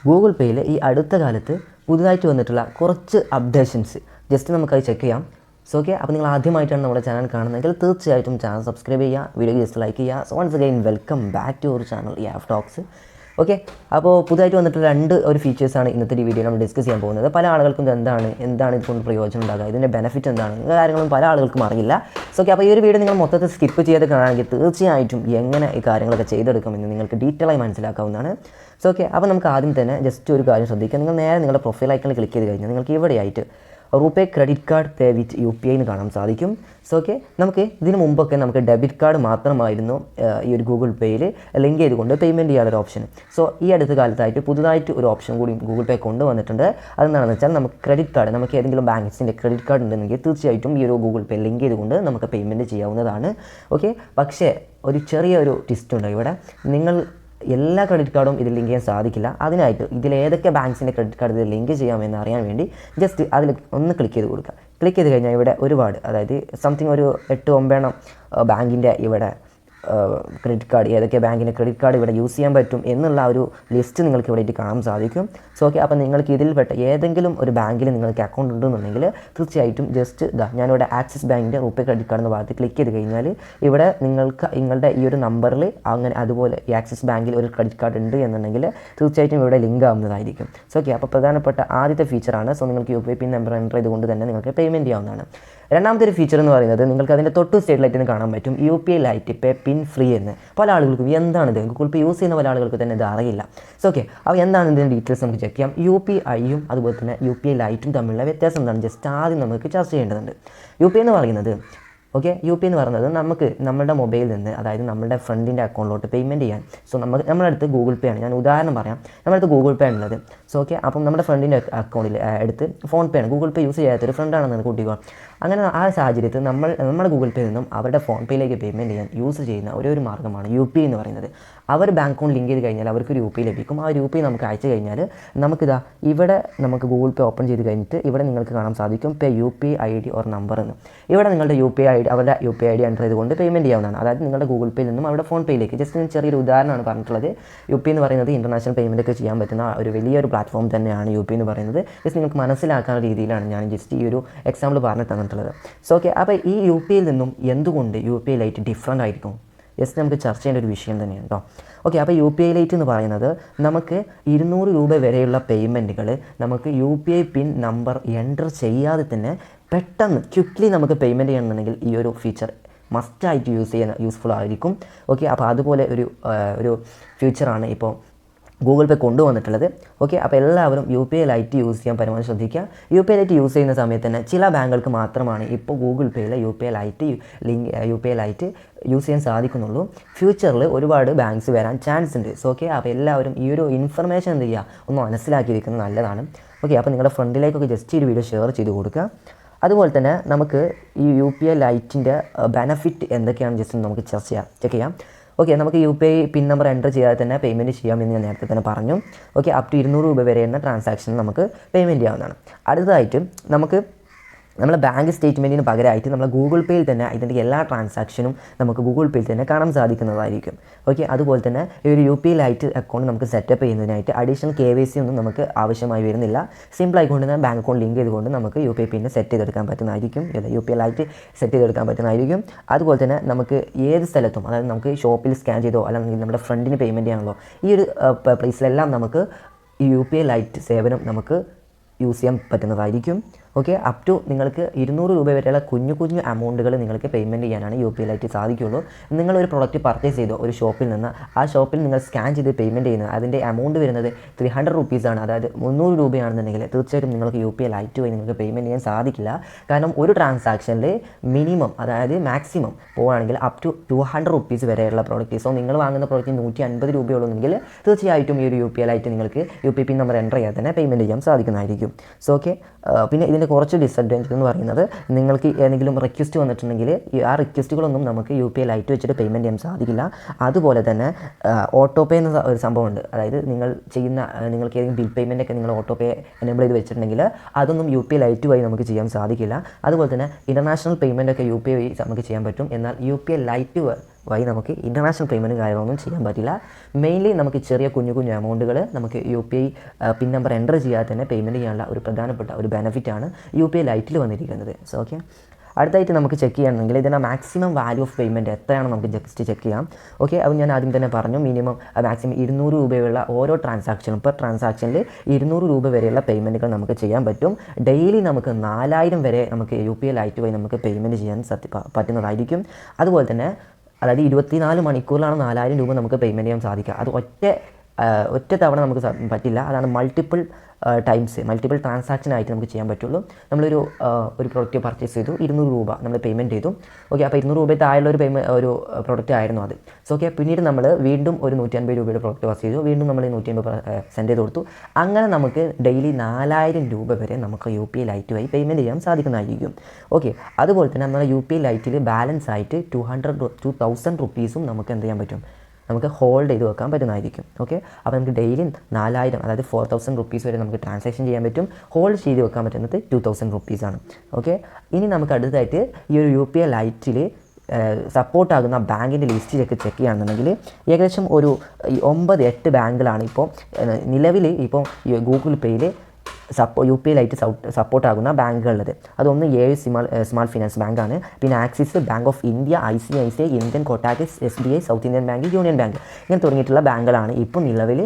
Google പേയിൽ ഈ അടുത്ത കാലത്ത് പുതുതായിട്ട് വന്നിട്ടുള്ള കുറച്ച് അപ്ഡേഷൻസ് ജസ്റ്റ് നമുക്കത് ചെക്ക് ചെയ്യാം. സോ ഓക്കെ, അപ്പോൾ നിങ്ങൾ ആദ്യമായിട്ടാണ് നമ്മുടെ ചാനൽ കാണുന്നതെങ്കിൽ തീർച്ചയായിട്ടും ചാനൽ സബ്സ്ക്രൈബ് ചെയ്യുക, വീഡിയോ ജസ്റ്റ് ലൈക്ക് ചെയ്യുക. So once again welcome back to our channel Yaf talks. Okay, അപ്പോൾ പുതുതായിട്ട് വന്നിട്ടുള്ള രണ്ട് ഫീച്ചേഴ്സാണ് ഇന്നത്തെ ഈ വീഡിയോ നമ്മൾ ഡിസ്കസ് ചെയ്യാൻ പോകുന്നത്. പല ആളുകൾക്കും എന്താണ് ഇതുകൊണ്ട് പ്രയോജനം ഉണ്ടാകുക, ഇതിൻ്റെ ബെനിഫിറ്റ് എന്താണ്, ഈ കാര്യങ്ങളും പല ആളുകൾക്കും അറിയില്ല. സോ ഓക്കെ, അപ്പോൾ ഈ ഒരു വീഡിയോ നിങ്ങൾ മൊത്തത്തിൽ സ്കിപ്പ് ചെയ്ത് കാണുകയാണെങ്കിൽ തീർച്ചയായിട്ടും എങ്ങനെ ഈ കാര്യങ്ങളൊക്കെ ചെയ്തെടുക്കുമെന്ന് നിങ്ങൾക്ക് ഡീറ്റെയിലായി മനസ്സിലാക്കാവുന്നതാണ്. സോ ഓക്കെ, അപ്പോൾ നമുക്ക് ആദ്യം തന്നെ ജസ്റ്റ് ഒരു കാര്യം ശ്രദ്ധിക്കുക. നിങ്ങൾ നേരെ നിങ്ങളുടെ പ്രൊഫൈൽ ഐക്കണിൽ ക്ലിക്ക് ചെയ്ത് കഴിഞ്ഞാൽ നിങ്ങൾക്ക് ഇവിടെയായിട്ട് റൂപേ ക്രെഡിറ്റ് കാർഡ് പേ വിത്ത് UPI എന്ന് കാണാൻ സാധിക്കും. സോ ഓക്കെ, നമുക്ക് ഇതിന് മുമ്പൊക്കെ നമുക്ക് ഡെബിറ്റ് കാർഡ് മാത്രമായിരുന്നു ഈ ഒരു ഗൂഗിൾ പേയിൽ ലിങ്ക് ചെയ്തുകൊണ്ട് പേയ്മെൻറ്റ് ചെയ്യാനൊരു ഓപ്ഷൻ. സോ ഈ അടുത്ത കാലത്തായിട്ട് പുതുതായിട്ട് ഒരു ഓപ്ഷൻ കൂടി ഗൂഗിൾ പേ കൊണ്ടുവന്നിട്ടുണ്ട്. അതെന്താണെന്ന് വെച്ചാൽ നമുക്ക് ക്രെഡിറ്റ് കാർഡ്, നമുക്ക് ഏതെങ്കിലും ബാങ്ക്സിൻ്റെ ക്രെഡിറ്റ് കാർഡ് ഉണ്ടെങ്കിൽ തീർച്ചയായിട്ടും ഈ ഒരു ഗൂഗിൾ പേ ലിങ്ക് ചെയ്തുകൊണ്ട് നമുക്ക് പേയ്മെൻറ്റ് ചെയ്യാവുന്നതാണ്. ഓക്കെ, പക്ഷേ ഒരു ചെറിയൊരു ട്വിസ്റ്റ് ഉണ്ട് ഇവിടെ. നിങ്ങൾ എല്ലാ ക്രെഡിറ്റ് കാർഡും ഇതിൽ ലിങ്ക് ചെയ്യാൻ സാധിക്കില്ല. അതിനായിട്ട് ഇതിലേതൊക്കെ ബാങ്ക്സിൻ്റെ ക്രെഡിറ്റ് കാർഡ് ഇതിൽ ലിങ്ക് ചെയ്യാമെന്ന് അറിയാൻ വേണ്ടി ജസ്റ്റ് അതിൽ ഒന്ന് ക്ലിക്ക് ചെയ്ത് കൊടുക്കുക. ക്ലിക്ക് ചെയ്ത് കഴിഞ്ഞാൽ ഇവിടെ ഒരുപാട്, അതായത് സംതിങ് ഒരു 8-9 ബാങ്കിൻ്റെ ഇവിടെ ക്രെഡിറ്റ് കാർഡ്, ഏതൊക്കെ ബാങ്കിൻ്റെ ക്രെഡിറ്റ് കാർഡ് ഇവിടെ യൂസ് ചെയ്യാൻ പറ്റും എന്നുള്ള ഒരു ലിസ്റ്റ് നിങ്ങൾക്ക് ഇവിടെ കാണാൻ സാധിക്കും. സോ ഓക്കെ, അപ്പോൾ നിങ്ങൾക്ക് ഇതിൽപ്പെട്ട ഏതെങ്കിലും ഒരു ബാങ്കിൽ നിങ്ങൾക്ക് അക്കൗണ്ട് ഉണ്ടെന്നുണ്ടെങ്കിൽ തീർച്ചയായിട്ടും ജസ്റ്റ് ഞാനിവിടെ ആക്സിസ് ബാങ്കിൻ്റെ റൂപേ ക്രെഡിറ്റ് കാർഡ് എന്ന ഭാഗത്ത് ക്ലിക്ക് ചെയ്ത് കഴിഞ്ഞാൽ ഇവിടെ നിങ്ങൾക്ക് നിങ്ങളുടെ ഈ ഒരു നമ്പറിൽ അങ്ങനെ അതുപോലെ ഈ ആക്സിസ് ബാങ്കിൽ ഒരു ക്രെഡിറ്റ് കാർഡ് ഉണ്ട് എന്നുണ്ടെങ്കിൽ തീർച്ചയായിട്ടും ഇവിടെ ലിങ്ക് ആവുന്നതായിരിക്കും. സോ ഓക്കെ, അപ്പോൾ പ്രധാനപ്പെട്ട ആദ്യത്തെ ഫീച്ചറാണ്. സോ നിങ്ങൾക്ക് UPI പിൻ നമ്പർ എൻ്റർ ചെയ്തുകൊണ്ട് തന്നെ നിങ്ങൾക്ക് പേയ്മെൻറ്റ് ചെയ്യാവുന്നതാണ്. രണ്ടാമത്തെ ഒരു ഫീച്ചർ എന്ന് പറയുന്നത് നിങ്ങൾക്ക് അതിൻ്റെ തൊട്ട് സൈഡിലായിട്ട് കാണാൻ പറ്റും UPI ലൈറ്റ് പേ പിൻ ഫ്രീ എന്ന്. പല ആളുകൾക്കും എന്താണിത്, ഗൂഗിൾ പേ യൂസ് ചെയ്യുന്ന പല ആളുകൾക്ക് തന്നെ ഇത് അറിയില്ല. സോ ഓക്കെ, അപ്പോൾ എന്താണ് ഇതിൻ്റെ ഡീറ്റെയിൽസ് നമുക്ക് ചെക്ക് ചെയ്യാം. UPIയും അതുപോലെ തന്നെ UPI ലൈറ്റും തമ്മിലുള്ള വ്യത്യാസം എന്താണ് ജസ്റ്റ് ആദ്യം നമുക്ക് ചർച്ച ചെയ്യേണ്ടതുണ്ട്. UPI എന്ന് പറയുന്നത് UPI എന്ന് പറയുന്നത് നമുക്ക് നമ്മുടെ മൊബൈലിൽ നിന്ന്, അതായത് നമ്മുടെ ഫ്രണ്ടിൻ്റെ അക്കൗണ്ടിലോട്ട് പേയ്മെൻറ്റ് ചെയ്യാൻ. സോ നമ്മുടെ അടുത്ത് ഗൂഗിൾ പേ ആണ്, ഞാൻ ഉദാഹരണം പറയാം. നമ്മുടെ അടുത്ത് ഗൂഗിൾ പേ ആണുള്ളത്. സോ ഓക്കെ, അപ്പം നമ്മുടെ ഫ്രണ്ടിൻ്റെ അക്കൗണ്ടിൽ എടുത്ത് ഫോൺ പേ ആണ്, ഗൂഗിൾ പേ യൂസ് ചെയ്യാത്തൊരു ഫ്രണ്ടാണെന്ന് കൂട്ടിക്കോ. അങ്ങനെ ആ സാഹചര്യത്തിൽ നമ്മുടെ ഗൂഗിൾ പേയിൽ നിന്നും അവരുടെ ഫോൺ പേയിലേക്ക് പേയ്മെൻറ്റ് ചെയ്യാൻ യൂസ് ചെയ്യുന്ന ഒരു മാർഗ്ഗമാണ് UPI എന്ന് പറയുന്നത്. അവർ ബാങ്ക് അക്കൗണ്ട് ലിങ്ക് ചെയ്ത് കഴിഞ്ഞാൽ അവർക്കൊരു UPI ലഭിക്കും. ആ ഒരു UPI നമുക്ക് അയച്ചു കഴിഞ്ഞാൽ നമുക്കിതാ ഇവിടെ നമുക്ക് ഗൂഗിൾ പേ ഓപ്പൺ ചെയ്ത് കഴിഞ്ഞിട്ട് ഇവിടെ നിങ്ങൾക്ക് കാണാൻ സാധിക്കും പേ UPI ID ഓർ നമ്പർ എന്ന്. ഇവിടെ നിങ്ങളുടെ UPI ID, അവരുടെ UPI ID എൻ്റർ ചെയ്തുകൊണ്ട് പേയ്മെൻറ്റ് ചെയ്യാവുന്നതാണ്. അതായത് നിങ്ങളുടെ ഗൂഗിൾ പേയിൽ നിന്നും അവരുടെ ഫോൺ പേയിലേക്ക്. ജസ്റ്റ് ചെറിയൊരു ഉദാഹരണമാണ് പറഞ്ഞിട്ടുള്ളത്. UPI എന്ന് പറയുന്നത് ഇൻ്റർനാഷണൽ പേയ്മെൻ്റ് ഒക്കെ ചെയ്യാൻ പറ്റുന്ന ഒരു വലിയൊരു പ്ലാറ്റ്ഫോം തന്നെയാണ് UPI എന്ന് പറയുന്നത്. ജസ്റ്റ് നിങ്ങൾക്ക് മനസ്സിലാക്കാനുള്ള രീതിയിലാണ് ഞാൻ ജസ്റ്റ് ഈ ഒരു എക്സാമ്പിൾ പറഞ്ഞു തന്നിട്ടുള്ളത്. സോ ഓക്കെ, അപ്പോൾ ഈ UPIയിൽ നിന്നും എന്തുകൊണ്ട് UPI ലൈറ്റ് ഡിഫറൻ്റ് ആയിരിക്കും ജസ്റ്റ് നമുക്ക് ചർച്ച ചെയ്യേണ്ട ഒരു വിഷയം തന്നെയാണ് കേട്ടോ. ഓക്കെ, അപ്പോൾ UPI ലൈറ്റ് എന്ന് പറയുന്നത് നമുക്ക് 200 രൂപ വരെയുള്ള പേയ്മെൻറ്റുകൾ നമുക്ക് UPI പിൻ നമ്പർ എൻ്റർ ചെയ്യാതെ തന്നെ പെട്ടെന്ന് ക്വിക്ക്ലി നമുക്ക് പേയ്മെൻറ്റ് ചെയ്യണമെന്നുണ്ടെങ്കിൽ ഈ ഒരു ഫീച്ചർ മസ്റ്റായിട്ട് യൂസ്ഫുൾ ആയിരിക്കും. ഓക്കെ, അപ്പോൾ അതുപോലെ ഒരു ഫീച്ചറാണ് ഇപ്പോൾ ഗൂഗിൾ പേ കൊണ്ടുവന്നിട്ടുള്ളത്. ഓക്കെ, അപ്പോൾ എല്ലാവരും UPI ലൈറ്റ് യൂസ് ചെയ്യാൻ പരമാവധി ശ്രദ്ധിക്കുക. UPI ലൈറ്റ് യൂസ് ചെയ്യുന്ന സമയത്ത് തന്നെ ചില ബാങ്കുകൾക്ക് മാത്രമാണ് ഇപ്പോൾ ഗൂഗിൾ പേയിൽ UPI ലൈറ്റ് യൂസ് ചെയ്യാൻ സാധിക്കുന്നുള്ളൂ. ഫ്യൂച്ചറിൽ ഒരുപാട് ബാങ്ക്സ് വരാൻ ചാൻസ് ഉണ്ട്. സോ ഓക്കെ, അപ്പോൾ എല്ലാവരും ഈ ഒരു ഇൻഫർമേഷൻ എന്ത് ചെയ്യുക, ഒന്ന് മനസ്സിലാക്കിയിരിക്കുന്നത് നല്ലതാണ്. ഓക്കെ, അപ്പോൾ നിങ്ങളുടെ ഫ്രണ്ടിലേക്കൊക്കെ ജസ്റ്റ് ഈ വീഡിയോ ഷെയർ ചെയ്ത് കൊടുക്കുക. അതുപോലെ തന്നെ നമുക്ക് ഈ UPI ലൈറ്റിൻ്റെ ബെനഫിറ്റ് എന്തൊക്കെയാണെന്ന് ജസ്റ്റ് നമുക്ക് ചെക്ക് ചെയ്യാം. ഓക്കെ, നമുക്ക് UPI പിൻ നമ്പർ എൻ്റർ ചെയ്യാതെ തന്നെ പേയ്മെൻറ്റ് ചെയ്യാമെന്ന് ഞാൻ നേരത്തെ തന്നെ പറഞ്ഞു. ഓക്കെ, അപ് ടു 200 രൂപ വരെയുള്ള ട്രാൻസാക്ഷൻ നമുക്ക് പേയ്മെൻറ്റ് ചെയ്യാവുന്നതാണ്. അടുത്തതായിട്ട് നമുക്ക് നമ്മുടെ ബാങ്ക് സ്റ്റേറ്റ്മെൻറ്റിന് പകരമായിട്ട് നമ്മൾ ഗൂഗിൾ പേയിൽ തന്നെ ഇതിൻ്റെ എല്ലാ ട്രാൻസാക്ഷനും നമുക്ക് ഗൂഗിൾ പേയിൽ തന്നെ കാണാൻ സാധിക്കുന്നതായിരിക്കും. ഓക്കെ, അതുപോലെ തന്നെ ഈ ഒരു UPI ലൈറ്റ് അക്കൗണ്ട് നമുക്ക് സെറ്റപ്പ് ചെയ്യുന്നതിനായിട്ട് അഡീഷണൽ KYC ഒന്നും നമുക്ക് ആവശ്യമായി വരുന്നില്ല. സിമ്പിളായിക്കൊണ്ട് തന്നെ ബാങ്ക് അക്കൗണ്ട് ലിങ്ക് ചെയ്തുകൊണ്ട് നമുക്ക് UPI പിന്നെ സെറ്റ് ചെയ്തെടുക്കാൻ പറ്റുന്നതായിരിക്കും. UPI ലൈറ്റ് സെറ്റ് ചെയ്തെടുക്കാൻ പറ്റുന്നതായിരിക്കും. അതുപോലെ തന്നെ നമുക്ക് ഏത് സ്ഥലത്തും, അതായത് നമുക്ക് ഷോപ്പിൽ സ്കാൻ ചെയ്തോ അല്ലെങ്കിൽ നമ്മുടെ ഫ്രണ്ടിന് പേയ്മെൻറ്റ് ചെയ്യാണല്ലോ, ഈ ഒരു പ്ലേസിലെല്ലാം നമുക്ക് ഈ UPI ലൈറ്റ് സേവനം നമുക്ക് യൂസ് ചെയ്യാൻ പറ്റുന്നതായിരിക്കും. ഓക്കെ, അപ് ടു നിങ്ങൾക്ക് 200 രൂപ വരെയുള്ള കുഞ്ഞു എമൗണ്ടുകൾ നിങ്ങൾക്ക് പേയ്മെൻറ്റ് ചെയ്യാനാണ് UPI ലൈറ്റ് സാധിക്കുള്ളൂ. നിങ്ങളൊരു പ്രൊഡക്റ്റ് പർച്ചേസ് ചെയ്തോ ഒരു ഷോപ്പിൽ നിന്ന്, ആ ഷോപ്പിൽ നിങ്ങൾ സ്കാൻ ചെയ്ത് പേയ്മെൻറ്റ് ചെയ്യുന്നത് അതിൻ്റെ എമൗണ്ട് വരുന്നത് 300 റുപ്പീസാണ്, അതായത് 300 രൂപയാണെന്നുണ്ടെങ്കിൽ തീർച്ചയായിട്ടും നിങ്ങൾക്ക് UPI ലൈറ്റ് വഴി നിങ്ങൾക്ക് പേയ്മെൻറ്റ് ചെയ്യാൻ സാധിക്കില്ല. കാരണം ഒരു ട്രാൻസാക്ഷനിൽ മിനിമം, അതായത് മാക്സിമം പോവുകയാണെങ്കിൽ അപ് ടു 200 റുപ്പീസ് വരെയുള്ള പ്രോഡക്റ്റ്. സോ നിങ്ങൾ വാങ്ങുന്ന പ്രോഡക്റ്റ് 150 രൂപയുള്ളൂവെങ്കിൽ തീർച്ചയായിട്ടും ഈ ഒരു UPI ലൈറ്റ് നിങ്ങൾക്ക് UPI പിൻ നമ്പർ എൻ്റർ ചെയ്യാതെ തന്നെ പേയ്മെൻറ്റ് ചെയ്യാൻ സാധിക്കുന്നതായിരിക്കും. സോ ഓക്കെ, പിന്നെ ഇതിൻ്റെ കുറച്ച് ഡിസഡ്വാൻറ്റേജ് എന്ന് പറയുന്നത് നിങ്ങൾക്ക് ഏതെങ്കിലും റിക്വസ്റ്റ് വന്നിട്ടുണ്ടെങ്കിൽ ആ റിക്വസ്റ്റുകളൊന്നും നമുക്ക് UPI ലൈറ്റ് വെച്ചിട്ട് പേയ്മെൻറ്റ് ചെയ്യാൻ സാധിക്കില്ല. അതുപോലെ തന്നെ ഓട്ടോ പേ എന്ന ഒരു സംഭവമുണ്ട്. അതായത് നിങ്ങൾക്ക് ഏതെങ്കിലും ബിൽ പേയ്മെൻ്റ് ഒക്കെ നിങ്ങൾ ഓട്ടോ പേ എനേബിൾ ചെയ്ത് വെച്ചിട്ടുണ്ടെങ്കിൽ അതൊന്നും UPI ലൈറ്റ് വഴി നമുക്ക് ചെയ്യാൻ സാധിക്കില്ല. അതുപോലെ തന്നെ ഇൻ്റർനാഷണൽ പേയ്മെൻ്റ് ഒക്കെ UPI വഴി നമുക്ക് ചെയ്യാൻ പറ്റും. എന്നാൽ UPI ലൈറ്റ് വഴി നമുക്ക് ഇൻ്റർനാഷണൽ പേയ്മെൻറ്റ് കാര്യങ്ങളൊന്നും ചെയ്യാൻ പറ്റില്ല. മെയിൻലി നമുക്ക് ചെറിയ കുഞ്ഞു കുഞ്ഞു എമൗണ്ടുകൾ നമുക്ക് UPI പിൻ നമ്പർ എൻ്റർ ചെയ്യാതെ തന്നെ പേയ്മെൻറ്റ് ചെയ്യാനുള്ള ഒരു പ്രധാനപ്പെട്ട ഒരു ബെനിഫിറ്റാണ് UPI ലൈറ്റിൽ വന്നിരിക്കുന്നത്. സോ ഓക്കെ, അടുത്തായിട്ട് നമുക്ക് ചെക്ക് ചെയ്യുകയാണെങ്കിൽ ഇതിൻ്റെ മാക്സിമം വാല്യൂ ഓഫ് പേയ്മെൻറ്റ് എത്രയാണെന്ന് നമുക്ക് ജസ്റ്റ് ചെക്ക് ചെയ്യാം. ഓക്കെ, അപ്പോൾ ഞാൻ ആദ്യം തന്നെ പറഞ്ഞു മിനിമം മാക്സിമം 200 രൂപയുള്ള ഓരോ ട്രാൻസാക്ഷനും പെർ ട്രാൻസാക്ഷനിൽ 200 രൂപ വരെയുള്ള പേയ്മെൻറ്റുകൾ നമുക്ക് ചെയ്യാൻ പറ്റും. ഡെയിലി നമുക്ക് 4000 വരെ നമുക്ക് UPI ലൈറ്റ് വഴി നമുക്ക് പേയ്മെൻറ്റ് ചെയ്യാൻ പറ്റുന്നതായിരിക്കും. അതുപോലെ തന്നെ അതായത് 24 മണിക്കൂറിലാണ് 4000 രൂപ നമുക്ക് പേയ്മെൻറ്റ് ചെയ്യാൻ സാധിക്കുക. അത് ഒറ്റ തവണ നമുക്ക് പറ്റില്ല. അതാണ് മൾട്ടിപ്പിൾ ടൈംസ് മൾട്ടിപ്പിൾ ട്രാൻസാക്ഷൻ ആയിട്ട് നമുക്ക് ചെയ്യാൻ പറ്റുള്ളൂ. നമ്മളൊരു പ്രോഡക്റ്റ് പർച്ചേസ് ചെയ്തു, 200 രൂപ നമ്മൾ പേയ്മെൻറ്റ് ചെയ്തു. ഓക്കെ, അപ്പോൾ 200 രൂപ താഴെയുള്ള ഒരു പ്രോഡക്റ്റ് ആയിരുന്നു അത്. സോ ഓക്കെ, പിന്നീട് നമ്മൾ വീണ്ടും ഒരു 150 രൂപയുടെ പ്രോഡക്റ്റ് പർച്ചേസ് ചെയ്തു, വീണ്ടും നമ്മൾ 150 സെൻഡ് ചെയ്ത് കൊടുത്തു. അങ്ങനെ നമുക്ക് ഡെയിലി 4000 രൂപ വരെ നമുക്ക് UPI ലൈറ്റ് വഴി പേയ്മെൻറ്റ് ചെയ്യാൻ സാധിക്കുന്നതായിരിക്കും. ഓക്കെ, അതുപോലെ തന്നെ നമ്മുടെ UPI ലൈറ്റിൽ ബാലൻസ് ആയിട്ട് 2000 റുപ്പീസും നമുക്ക് എന്ത് ചെയ്യാൻ പറ്റും, നമുക്ക് ഹോൾഡ് ചെയ്ത് വെക്കാൻ പറ്റുന്നതായിരിക്കും. ഓക്കെ, അപ്പോൾ നമുക്ക് ഡെയിലി 4000 അതായത് 4000 റുപ്പീസ് വരെ നമുക്ക് ട്രാൻസാക്ഷൻ ചെയ്യാൻ പറ്റും. ഹോൾഡ് ചെയ്ത് വെക്കാൻ പറ്റുന്നത് 2000 റുപ്പീസാണ്. ഓക്കെ, ഇനി നമുക്ക് അടുത്തായിട്ട് ഈ ഒരു UPI ലൈറ്റിൽ സപ്പോർട്ടാകുന്ന ബാങ്കിൻ്റെ ലിസ്റ്റ് ചെക്ക് ചെയ്യുകയാണെന്നുണ്ടെങ്കിൽ ഏകദേശം ഒരു 9-8 ബാങ്കുകളാണ് ഇപ്പോൾ നിലവിൽ ഇപ്പോൾ ഗൂഗിൾ പേയിൽ UPI ലൈറ്റ് സപ്പോർട്ടാകുന്ന ബാങ്കുകളുള്ളത്. അതൊന്ന് സ്മാൾ ഫിനാൻസ് ബാങ്കാണ്, പിന്നെ Axis, bank of India, ICICI, Indian Kotak, SBI, south Indian bank, union bank ഇങ്ങനെ തുടങ്ങിയിട്ടുള്ള ബാങ്കുകളാണ് ഇപ്പോൾ നിലവിൽ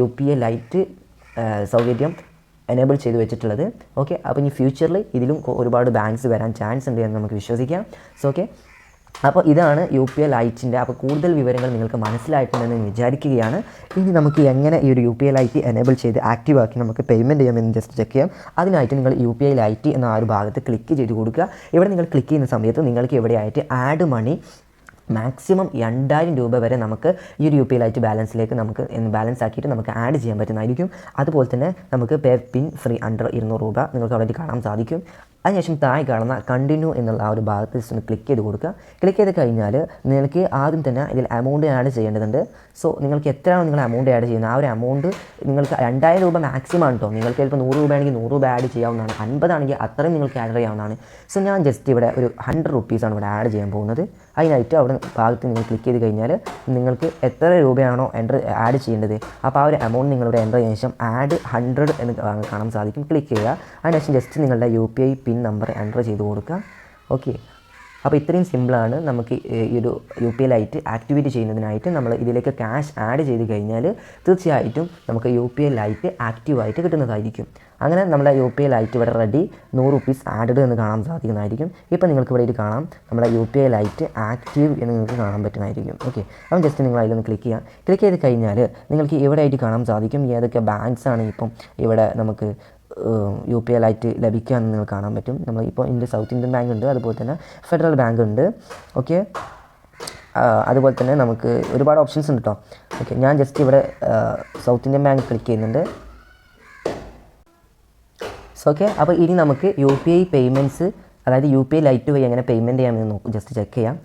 UPI ലൈറ്റ് സൗകര്യം എനേബിൾ ചെയ്ത് വെച്ചിട്ടുള്ളത്. ഓക്കെ, അപ്പോൾ ഇനി ഫ്യൂച്ചറിൽ ഇതിലും ഒരുപാട് ബാങ്ക്സ് വരാൻ ചാൻസ് ഉണ്ട് എന്ന് നമുക്ക് വിശ്വസിക്കാം. സോ ഓക്കെ, അപ്പോൾ ഇതാണ് UPI ലൈറ്റിൻ്റെ. അപ്പോൾ കൂടുതൽ വിവരങ്ങൾ നിങ്ങൾക്ക് മനസ്സിലായിട്ടുണ്ടെന്ന് വിചാരിക്കുകയാണ്. ഇനി നമുക്ക് എങ്ങനെ ഈ ഒരു UPI ലൈറ്റ് എനേബിൾ ചെയ്ത് ആക്റ്റീവ് ആക്കി നമുക്ക് പേയ്മെൻറ്റ് ചെയ്യാമെന്ന് ജസ്റ്റ് ചെക്ക് ചെയ്യാം. അതിനായിട്ട് നിങ്ങൾ UPI ലൈറ്റ് എന്ന ആ ഒരു ഭാഗത്ത് ക്ലിക്ക് ചെയ്ത് കൊടുക്കുക. ഇവിടെ നിങ്ങൾ ക്ലിക്ക് ചെയ്യുന്ന സമയത്ത് നിങ്ങൾക്ക് എവിടെയായിട്ട് ആഡ് മണി മാക്സിമം 2000 രൂപ വരെ നമുക്ക് ഈ ഒരു UPI ലൈറ്റ് ബാലൻസിലേക്ക് നമുക്ക് ബാലൻസ് ആക്കിയിട്ട് നമുക്ക് ആഡ് ചെയ്യാൻ പറ്റുന്നതായിരിക്കും. അതുപോലെ തന്നെ നമുക്ക് പേ പിൻ ഫ്രീ അണ്ടർ 200 രൂപ നിങ്ങൾക്ക് അവിടെ കാണാൻ സാധിക്കും. അതിനുശേഷം താഴെ കാണുന്ന കണ്ടിന്യൂ എന്നുള്ള ആ ഒരു ഭാഗത്ത് ജസ്റ്റ് ഒന്ന് ക്ലിക്ക് ചെയ്ത് കൊടുക്കുക. ക്ലിക്ക് ചെയ്ത് കഴിഞ്ഞാൽ നിങ്ങൾക്ക് ആദ്യം തന്നെ ഇതിൽ എമൗണ്ട് ആഡ് ചെയ്യേണ്ടതുണ്ട്. സോ നിങ്ങൾക്ക് എത്രയാണോ നിങ്ങൾ എമൗണ്ട് ആഡ് ചെയ്യുന്നത് ആ ഒരു എമൗണ്ട് നിങ്ങൾക്ക് 2000 രൂപ മാക്സിമം ആണ് കേട്ടോ. നിങ്ങൾക്ക് ചിലപ്പോൾ 100 രൂപ ആണെങ്കിൽ 100 രൂപ ആഡ് ചെയ്യാവുന്നതാണ്, 50 ആണെങ്കിൽ അത്രയും നിങ്ങൾക്ക് ആഡ് ചെയ്യാവുന്നതാണ്. സോ ഞാൻ ജസ്റ്റ് ഇവിടെ ഒരു 100 റുപ്പീസാണ് ഇവിടെ ആഡ് ചെയ്യാൻ പോകുന്നത്. അതിനായിട്ട് അവിടെ ഭാഗത്ത് നിങ്ങൾ ക്ലിക്ക് ചെയ്ത് കഴിഞ്ഞാൽ നിങ്ങൾക്ക് എത്ര രൂപയാണോ ആഡ് ചെയ്യേണ്ടത് അപ്പോൾ ആ ഒരു എമൗണ്ട് നിങ്ങളിവിടെ എൻ്റർ ചെയ്തതിനു ശേഷം ആഡ് 100 എന്ന് കാണാൻ സാധിക്കും. ക്ലിക്ക് ചെയ്യുക. അതിനുശേഷം ജസ്റ്റ് നിങ്ങളുടെ UPI പിൻ നമ്പർ എൻ്റർ ചെയ്ത് കൊടുക്കുക. ഓക്കെ, അപ്പോൾ ഇത്രയും സിമ്പിളാണ്. നമുക്ക് ഈ ഒരു UPI ലൈറ്റ് ആക്ടിവേറ്റ് ചെയ്യുന്നതിനായിട്ട് നമ്മൾ ഇതിലേക്ക് ക്യാഷ് ആഡ് ചെയ്ത് കഴിഞ്ഞാൽ തീർച്ചയായിട്ടും നമുക്ക് UPI ലൈറ്റ് ആക്റ്റീവായിട്ട് കിട്ടുന്നതായിരിക്കും. അങ്ങനെ നമ്മുടെ UPI ലൈറ്റ് ഇവിടെ റെഡി, 100 റുപ്പീസ് ആഡഡ് എന്ന് കാണാൻ സാധിക്കുന്നതായിരിക്കും. ഇപ്പോൾ നിങ്ങൾക്ക് ഇവിടെ കാണാം നമ്മുടെ UPI ലൈറ്റ് ആക്റ്റീവ് എന്ന് നിങ്ങൾക്ക് കാണാൻ പറ്റുന്നതായിരിക്കും. ഓക്കെ, അപ്പം ജസ്റ്റ് നിങ്ങൾ അതിലൊന്ന് ക്ലിക്ക് ചെയ്യാം. ക്ലിക്ക് ചെയ്ത് കഴിഞ്ഞാൽ നിങ്ങൾക്ക് ഇവിടെ ആയിട്ട് കാണാൻ സാധിക്കും ഏതൊക്കെ ബാങ്ക്സാണ് ഇപ്പം ഇവിടെ നമുക്ക് UPI ലൈറ്റ് ലഭിക്കുകയെന്ന് നിങ്ങൾക്ക് കാണാൻ പറ്റും. നമ്മളിപ്പോൾ സൗത്ത് ഇന്ത്യൻ ബാങ്ക് ഉണ്ട്, അതുപോലെ തന്നെ ഫെഡറൽ ബാങ്ക് ഉണ്ട്. ഓക്കെ, അതുപോലെ തന്നെ നമുക്ക് ഒരുപാട് ഓപ്ഷൻസ് ഉണ്ട് കേട്ടോ. ഓക്കെ, ഞാൻ ജസ്റ്റ് ഇവിടെ സൗത്ത് ഇന്ത്യൻ ബാങ്ക് ക്ലിക്ക് ചെയ്യുന്നുണ്ട്. സോ ഓക്കെ, അപ്പോൾ ഇനി നമുക്ക് UPI പേയ്മെൻറ്റ്സ് അതായത് UPI ലൈറ്റ് വഴി എങ്ങനെ പേയ്മെൻറ്റ് ചെയ്യാമെന്ന് ജസ്റ്റ് ചെക്ക് ചെയ്യാം.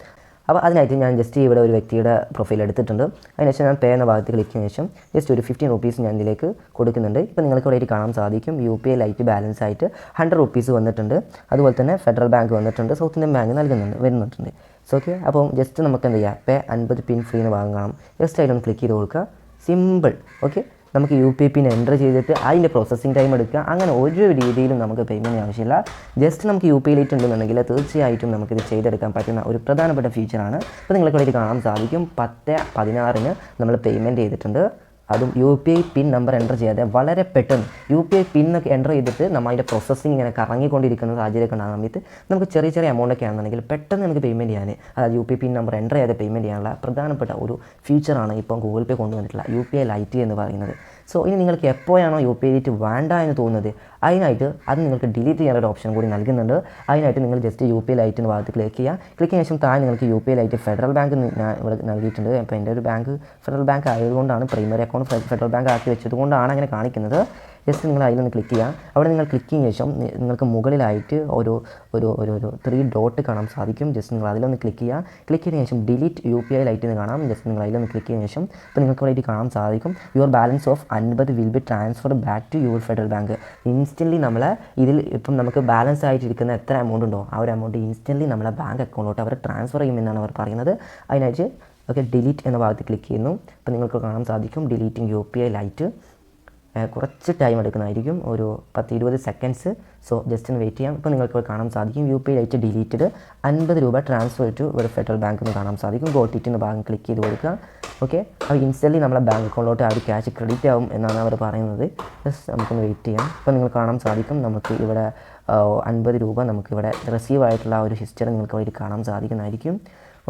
അപ്പോൾ അതിനായിട്ട് ഞാൻ ജസ്റ്റ് ഇവിടെ ഒരു വ്യക്തിയുടെ പ്രൊഫൈൽ എടുത്തിട്ടുണ്ട്. അതിനുശേഷം ഞാൻ പേ എന്ന ഭാഗത്ത് ക്ലിക്ക് ചെയ്തതിനു ശേഷം ജസ്റ്റ് ഒരു 15 റുപ്പീസ് ഞാൻ ഇതിലേക്ക് കൊടുക്കുന്നുണ്ട്. ഇപ്പോൾ നിങ്ങൾക്ക് ഇവിടെ കാണാൻ സാധിക്കും UPI ലൈറ്റ് ബാലൻസ് ആയിട്ട് 100 റുപ്പീസ് വന്നിട്ടുണ്ട്. അതുപോലെ തന്നെ ഫെഡറൽ ബാങ്ക് വന്നിട്ടുണ്ട്, സൗത്ത് ഇന്ത്യൻ ബാങ്ക് വരുന്നുണ്ട്. സോ ഓക്കെ, അപ്പോൾ ജസ്റ്റ് നമുക്ക് എന്ത് ചെയ്യാം, പേ 50 പിൻ ഫ്രീ എന്ന് ഭാഗം കാണാം. ജസ്റ്റ് അതിലൊന്ന് ക്ലിക്ക് ചെയ്ത് കൊടുക്കുക. സിമ്പിൾ. ഓക്കെ, നമുക്ക് UPI പിൻ എൻ്റർ ചെയ്തിട്ട് അതിൻ്റെ പ്രോസസ്സിംഗ് ടൈം എടുക്കുക. അങ്ങനെ ഒരു രീതിയിലും നമുക്ക് പേയ്മെൻറ്റ് ആവശ്യമില്ല. ജസ്റ്റ് നമുക്ക് UPI ലൈറ്റ് ഉണ്ടെന്നുണ്ടെങ്കിൽ തീർച്ചയായിട്ടും നമുക്കിത് ചെയ്തെടുക്കാൻ പറ്റുന്ന ഒരു പ്രധാനപ്പെട്ട ഫീച്ചറാണ്. ഇപ്പോൾ നിങ്ങൾക്ക് കാണാൻ സാധിക്കും 10/16 നമ്മൾ പേയ്മെൻറ്റ് ചെയ്തിട്ടുണ്ട്. അതും UPI പിൻ നമ്പർ എൻ്റർ ചെയ്യാതെ വളരെ പെട്ടെന്ന് UPI പിൻ ഒക്കെ എൻ്റർ ചെയ്തിട്ട് നമ്മൾ അതിൻ്റെ പ്രോസസ്സിങ് ഇങ്ങനെ കറങ്ങിക്കൊണ്ടിരിക്കുന്ന സാഹചര്യമൊക്കെ ഉണ്ടാകുന്ന സമയത്ത് നമുക്ക് ചെറിയ എമൗണ്ടൊക്കെ ആണെന്നുണ്ടെങ്കിൽ പെട്ടെന്ന് നമുക്ക് പേയ്മെൻറ്റ് ചെയ്യാൻ അതായത് UPI പിൻ നമ്പർ എൻ്റർ ചെയ്യാതെ പേയ്മെൻറ്റ് ചെയ്യാനുള്ള പ്രധാനപ്പെട്ട ഒരു ഫീച്ചറാണ് ഇപ്പം ഗൂഗിൾ പേ കൊണ്ടുവന്നിട്ടുള്ള UPI ലൈറ്റ് എന്ന് പറയുന്നത്. സോ ഇനി നിങ്ങൾക്ക് എപ്പോഴാണോ UPI ലൈറ്റ് വേണ്ട എന്ന് തോന്നുന്നത് അതിനായിട്ട് അത് നിങ്ങൾക്ക് ഡിലീറ്റ് ചെയ്യാനുള്ള ഓപ്ഷൻ കൂടി നൽകുന്നുണ്ട്. അതിനായിട്ട് നിങ്ങൾ ജസ്റ്റ് UPI ലൈറ്റിന് ഭാഗത്ത് ക്ലിക്ക് ചെയ്യുക. ക്ലിക്ക് ചെയ്യുന്ന ശേഷം താഴെ നിങ്ങൾക്ക് UPI ലൈറ്റ് ഫെഡറൽ ബാങ്ക് ഞാൻ ഇവിടെ നൽകിയിട്ടുണ്ട്. അപ്പോൾ എൻ്റെ ഒരു ബാങ്ക് ഫെഡറൽ ബാങ്ക് ആയതുകൊണ്ടാണ് പ്രൈമറി അക്കൗണ്ട് ഫെഡറൽ ബാങ്ക് ആക്കി വെച്ചതുകൊണ്ടാണ് അങ്ങനെ കാണിക്കുന്നത്. ജസ്റ്റ് നിങ്ങൾ അതിലൊന്ന് ക്ലിക്ക് ചെയ്യുക. അവിടെ നിങ്ങൾ ക്ലിക്ക് ചെയ്തതിന് ശേഷം നിങ്ങൾക്ക് മുകളിലായിട്ട് ഒരു 3 ഡോട്ട് കാണാൻ സാധിക്കും. ജസ്റ്റ് നിങ്ങൾ അതിലൊന്ന് ക്ലിക്ക് ചെയ്യുക. ക്ലിക്ക് ചെയ്തതിന് ശേഷം ഡിലീറ്റ് UPI ലൈറ്റ് എന്ന് കാണാം. ജസ്റ്റ് നിങ്ങൾ അതിലൊന്ന് ക്ലിക്ക് ചെയ്തതിന് ശേഷം ഇപ്പോൾ നിങ്ങൾക്ക് ഇവിടെ കാണാൻ സാധിക്കും your balance of 50 will be transfer back to your Federal Bank. Instantly നമ്മളെ ഇതിൽ ഇപ്പം നമുക്ക് ബാലൻസ് ആയിട്ടിരിക്കുന്ന എത്ര എമൗണ്ട് ഉണ്ടോ ആ ഒരു എമൗണ്ട് ഇൻസ്റ്റൻ്റ്ലി നമ്മളെ ബാങ്ക് അക്കൗണ്ടിലോട്ട് അവർ ട്രാൻസ്ഫർ ചെയ്യുമെന്നാണ് അവർ പറയുന്നത്. അതിനായിട്ട് ഡിലീറ്റ് എന്ന ഭാഗത്ത് ക്ലിക്ക് ചെയ്യുന്നു. അപ്പോൾ നിങ്ങൾക്ക് കാണാൻ സാധിക്കും ഡിലീറ്റിംഗ് UPI ലൈറ്റ്. കുറച്ച് ടൈം എടുക്കുന്നതായിരിക്കും, ഒരു 10-20 സെക്കൻഡ്സ്. സോ ജസ്റ്റ് ഒന്ന് വെയിറ്റ് ചെയ്യാം. ഇപ്പോൾ നിങ്ങൾക്ക് കാണാൻ സാധിക്കും UPI ലൈറ്റ് ഡിലീറ്റഡ്, 50 രൂപ ട്രാൻസ്ഫർ ടു ഒരു ഫെഡറൽ ബാങ്ക് എന്ന് കാണാൻ സാധിക്കും. ഗോട്ട് ഇറ്റ് എന്ന ഭാഗം ക്ലിക്ക് ചെയ്ത് കൊടുക്കുക. ഓക്കെ, അപ്പോൾ ഇൻസ്റ്റൻ്റ്ലി നമ്മളെ ബാങ്ക് അക്കൗണ്ടിലോട്ട് ആ ഒരു ക്യാഷ് ക്രെഡിറ്റ് ആവും എന്നാണ് അവർ പറയുന്നത്. ജസ്റ്റ് നമുക്കൊന്ന് വെയിറ്റ് ചെയ്യാം. ഇപ്പോൾ നിങ്ങൾ കാണാൻ സാധിക്കും നമുക്ക് ഇവിടെ 50 രൂപ നമുക്കിവിടെ റിസീവ് ആയിട്ടുള്ള ആ ഒരു ഹിസ്റ്ററി നിങ്ങൾക്ക് അവിടെ കാണാൻ സാധിക്കുന്നതായിരിക്കും.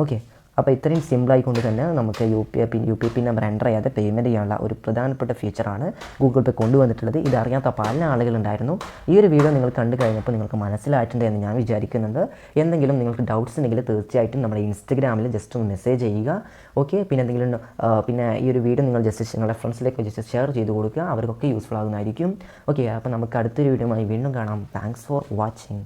ഓക്കെ, അപ്പോൾ ഇത്രയും സിമ്പിളായിക്കൊണ്ട് തന്നെ നമുക്ക് UPI പിൻ നമ്പർ എൻ്റർ ചെയ്യാതെ പേയ്മെൻറ്റ് ചെയ്യാനുള്ള ഒരു പ്രധാനപ്പെട്ട ഫീച്ചറാണ് ഗൂഗിൾ പേ കൊണ്ടുവന്നിട്ടുള്ളത്. ഇതറിയാത്ത പല ആളുകളുണ്ടായിരുന്നു. ഈ ഒരു വീഡിയോ നിങ്ങൾ കണ്ടു കഴിഞ്ഞപ്പോൾ നിങ്ങൾക്ക് മനസ്സിലായിട്ടുണ്ട് എന്ന് ഞാൻ വിചാരിക്കുന്നുണ്ട്. എന്തെങ്കിലും നിങ്ങൾക്ക് ഡൗട്ട്സ് ഉണ്ടെങ്കിൽ തീർച്ചയായിട്ടും നമ്മുടെ ഇൻസ്റ്റഗ്രാമിൽ ജസ്റ്റ് ഒന്ന് മെസ്സേജ് ചെയ്യുക. ഓക്കെ, പിന്നെ എന്തെങ്കിലും പിന്നെ ഈ ഒരു വീഡിയോ നിങ്ങൾ ജസ്റ്റ് നിങ്ങളുടെ ഫ്രണ്ട്സിലേക്ക് ജസ്റ്റ് ഷെയർ ചെയ്ത് കൊടുക്കുക, അവർക്കൊക്കെ യൂസ്ഫുൾ ആകുന്നതായിരിക്കും. ഓക്കെ, അപ്പോൾ നമുക്ക് അടുത്തൊരു വീഡിയോയുമായി വീണ്ടും കാണാം. Thanks for watching.